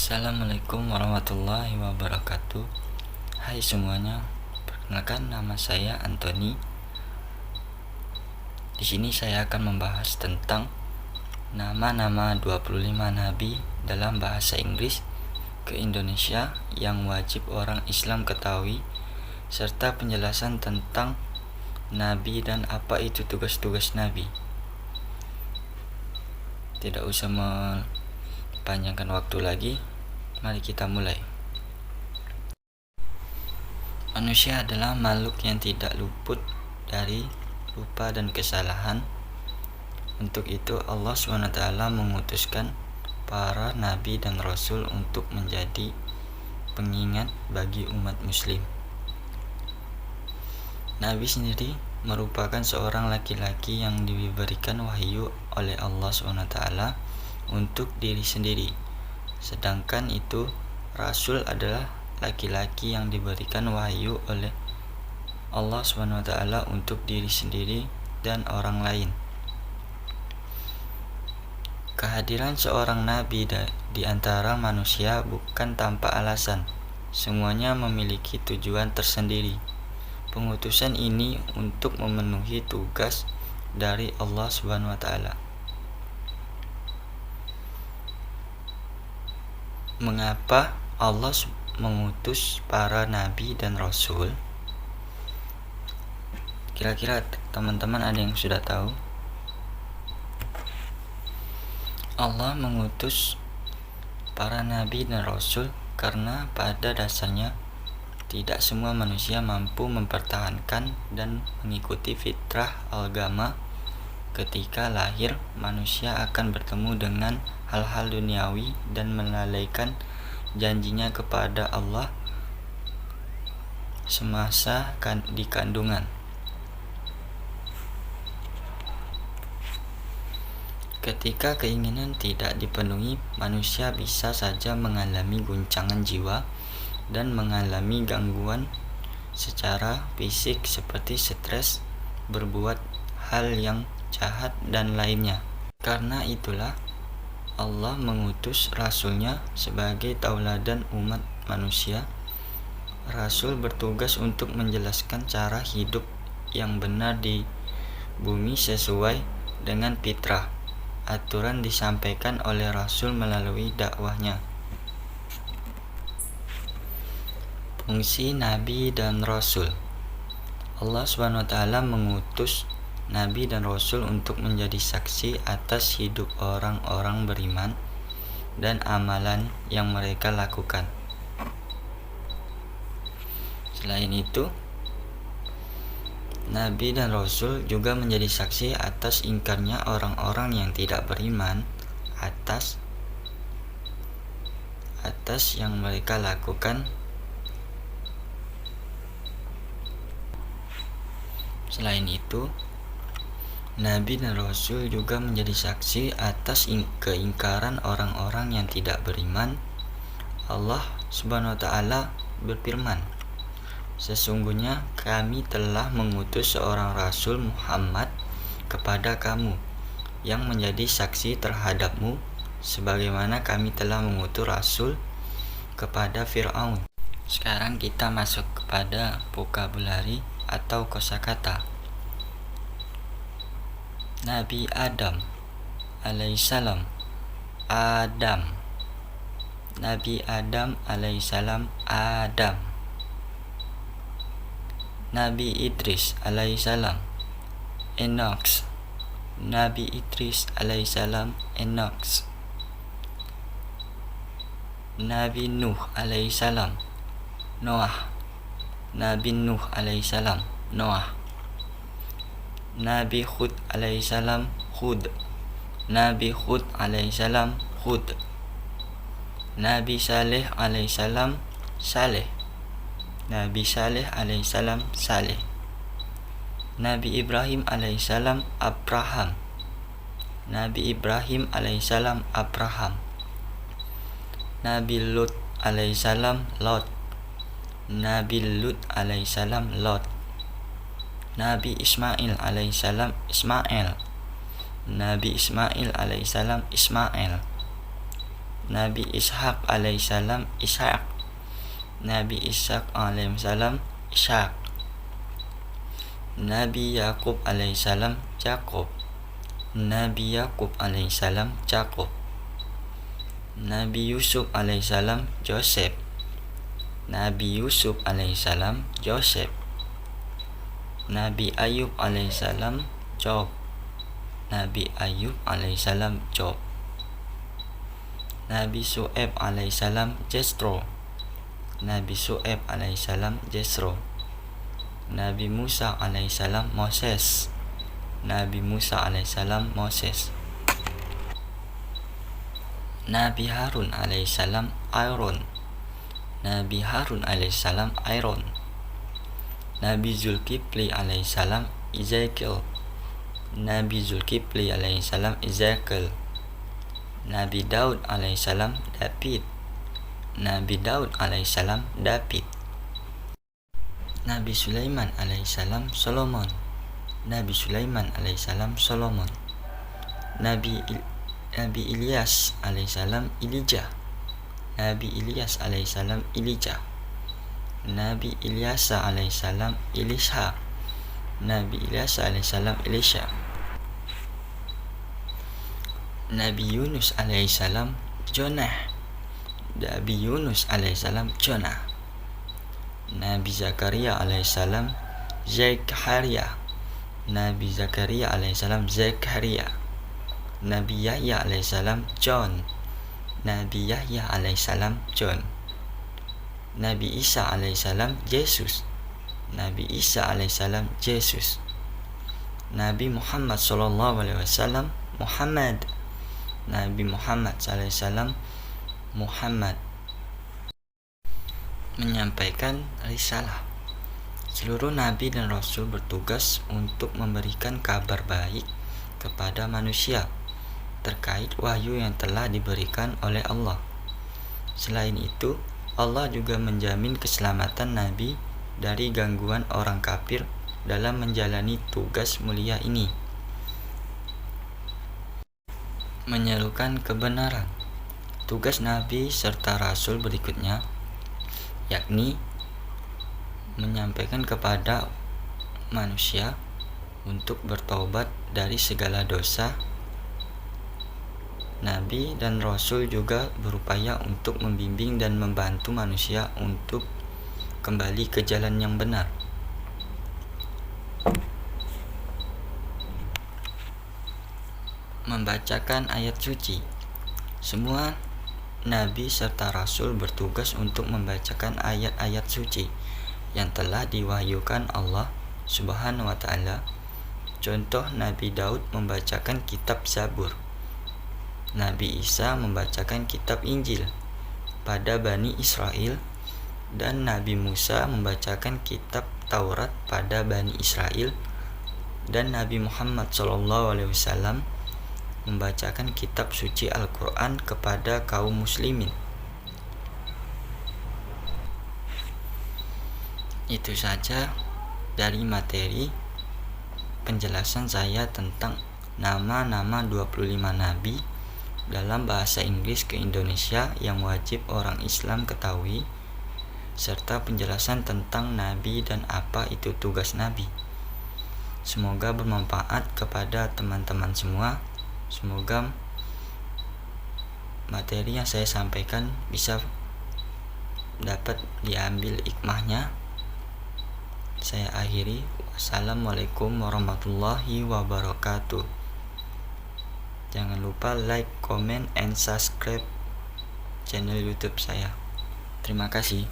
Assalamualaikum warahmatullahi wabarakatuh. Hai semuanya, perkenalkan nama saya Anthony. Di sini saya akan membahas tentang nama-nama 25 nabi dalam bahasa Inggris ke Indonesia yang wajib orang Islam ketahui, serta penjelasan tentang nabi dan apa itu tugas-tugas nabi. Tidak usah panjangkan waktu lagi, mari kita mulai. Manusia adalah makhluk yang tidak luput dari lupa dan kesalahan. Untuk itu Allah SWT mengutuskan para nabi dan rasul untuk menjadi pengingat bagi umat muslim. Nabi sendiri merupakan seorang laki-laki yang diberikan wahyu oleh Allah SWT untuk diri sendiri. Sedangkan itu Rasul adalah laki-laki yang diberikan wahyu oleh Allah SWT untuk diri sendiri dan orang lain. Kehadiran seorang nabi di antara manusia bukan tanpa alasan. Semuanya memiliki tujuan tersendiri. Pengutusan ini untuk memenuhi tugas dari Allah SWT. Mengapa Allah mengutus para nabi dan rasul? Kira-kira teman-teman ada yang sudah tahu? Allah mengutus para nabi dan rasul karena pada dasarnya tidak semua manusia mampu mempertahankan dan mengikuti fitrah agama. Ketika lahir, manusia akan bertemu dengan hal-hal duniawi dan melalaikan janjinya kepada Allah semasa di kandungan. Ketika keinginan tidak dipenuhi, manusia bisa saja mengalami guncangan jiwa dan mengalami gangguan secara fisik seperti stres, berbuat hal yang jahat dan lainnya. Karena itulah Allah mengutus Rasulnya sebagai tauladan umat manusia. Rasul bertugas untuk menjelaskan cara hidup yang benar di bumi sesuai dengan fitrah. Aturan disampaikan oleh Rasul melalui dakwahnya. Fungsi Nabi dan Rasul. Allah SWT mengutus Nabi dan Rasul untuk menjadi saksi atas hidup orang-orang beriman dan amalan yang mereka lakukan. Selain itu, Nabi dan Rasul juga menjadi saksi atas ingkarnya orang-orang yang tidak beriman atas yang mereka lakukan. Selain itu, Nabi dan Rasul juga menjadi saksi atas keingkaran orang-orang yang tidak beriman. Allah SWT berfirman, "Sesungguhnya kami telah mengutus seorang Rasul Muhammad kepada kamu yang menjadi saksi terhadapmu, sebagaimana kami telah mengutus Rasul kepada Fir'aun." Sekarang kita masuk kepada vokabulari atau kosakata. Nabi Adam alaihissalam, Adam. Nabi Adam alaihissalam, Adam. Nabi Idris alaihissalam, Enoch. Nabi Idris alaihissalam, Enoch. Nabi Nuh alaihissalam, Noah. Nabi Nuh alaihissalam, Noah. Nabi Hud alaihissalam, Hud. Nabi Hud alaihissalam, Hud. Nabi Saleh alaihissalam, Saleh. Nabi Saleh alaihissalam, Saleh. Nabi Ibrahim alaihissalam, Abraham. Nabi Ibrahim alaihissalam, Abraham. Nabi Lut alaihissalam, Lot. Nabi Lut alaihissalam, Lot. Nabi Ismail alaihissalam, Ismail. Nabi Ismail alaihissalam, Ismail. Nabi Ishaq alaihissalam Ishaq. Nabi Ishaq alaihissalam Ishaq. Nabi Yakub alaihissalam Yakub. Nabi Yakub alaihissalam Yakub. Nabi Yusuf alaihissalam Joseph. Nabi Yusuf alaihissalam Joseph. Nabi Ayub alaihissalam Job. Nabi Ayub alaihissalam Job. Nabi Su'aib alaihissalam Jethro. Nabi Su'aib alaihissalam Jethro. Nabi Musa alaihissalam Moses. Nabi Musa alaihissalam Moses. Nabi Harun alaihissalam Aaron. Nabi Harun alaihissalam Aaron. Nabi Zulkifli alaihissalam Ezekiel. Nabi Zulkifli alaihissalam Ezekiel. Nabi Daud alaihissalam David. Nabi Daud alaihissalam David. Nabi Sulaiman alaihissalam Solomon. Nabi Sulaiman alaihissalam Solomon. Nabi Ilyas alaihissalam Elijah. Nabi Ilyas alaihissalam Elijah. Nabi Ilyasa alaihissalam Elisha. Nabi Ilyasa alaihissalam Elisha. Nabi Yunus alaihissalam Jonah. Nabi Yunus alaihissalam Jonah. Nabi Zakaria alaihissalam Zakaria. Nabi Zakaria alaihissalam Zakaria. Nabi Yahya alaihissalam John. Nabi Yahya alaihissalam John. Nabi Isa alaihissalam Yesus. Nabi Isa alaihissalam Yesus. Nabi Muhammad sallallahu alaihi wasallam Muhammad. Nabi Muhammad sallallahu alaihi wasallam Muhammad. Menyampaikan risalah. Seluruh nabi dan rasul bertugas untuk memberikan kabar baik kepada manusia terkait wahyu yang telah diberikan oleh Allah. Selain itu, Allah juga menjamin keselamatan nabi dari gangguan orang kafir dalam menjalani tugas mulia ini. Menyerukan kebenaran. Tugas nabi serta rasul berikutnya yakni menyampaikan kepada manusia untuk bertaubat dari segala dosa. Nabi dan Rasul juga berupaya untuk membimbing dan membantu manusia untuk kembali ke jalan yang benar. Membacakan ayat suci. Semua Nabi serta Rasul bertugas untuk membacakan ayat-ayat suci yang telah diwahyukan Allah Subhanahu wa Ta'ala. Contoh, Nabi Daud membacakan kitab Zabur. Nabi Isa membacakan kitab Injil pada Bani Israel, dan Nabi Musa membacakan kitab Taurat pada Bani Israel, dan Nabi Muhammad SAW membacakan kitab suci Al-Quran kepada kaum muslimin. Itu saja dari materi penjelasan saya tentang nama-nama 25 nabi dalam bahasa Inggris ke Indonesia yang wajib orang Islam ketahui, serta penjelasan tentang nabi dan apa itu tugas nabi. Semoga bermanfaat kepada teman-teman semua. Semoga materi yang saya sampaikan bisa dapat diambil hikmahnya. Saya akhiri. Wassalamualaikum warahmatullahi wabarakatuh. Jangan lupa like, comment, and subscribe channel YouTube saya. Terima kasih.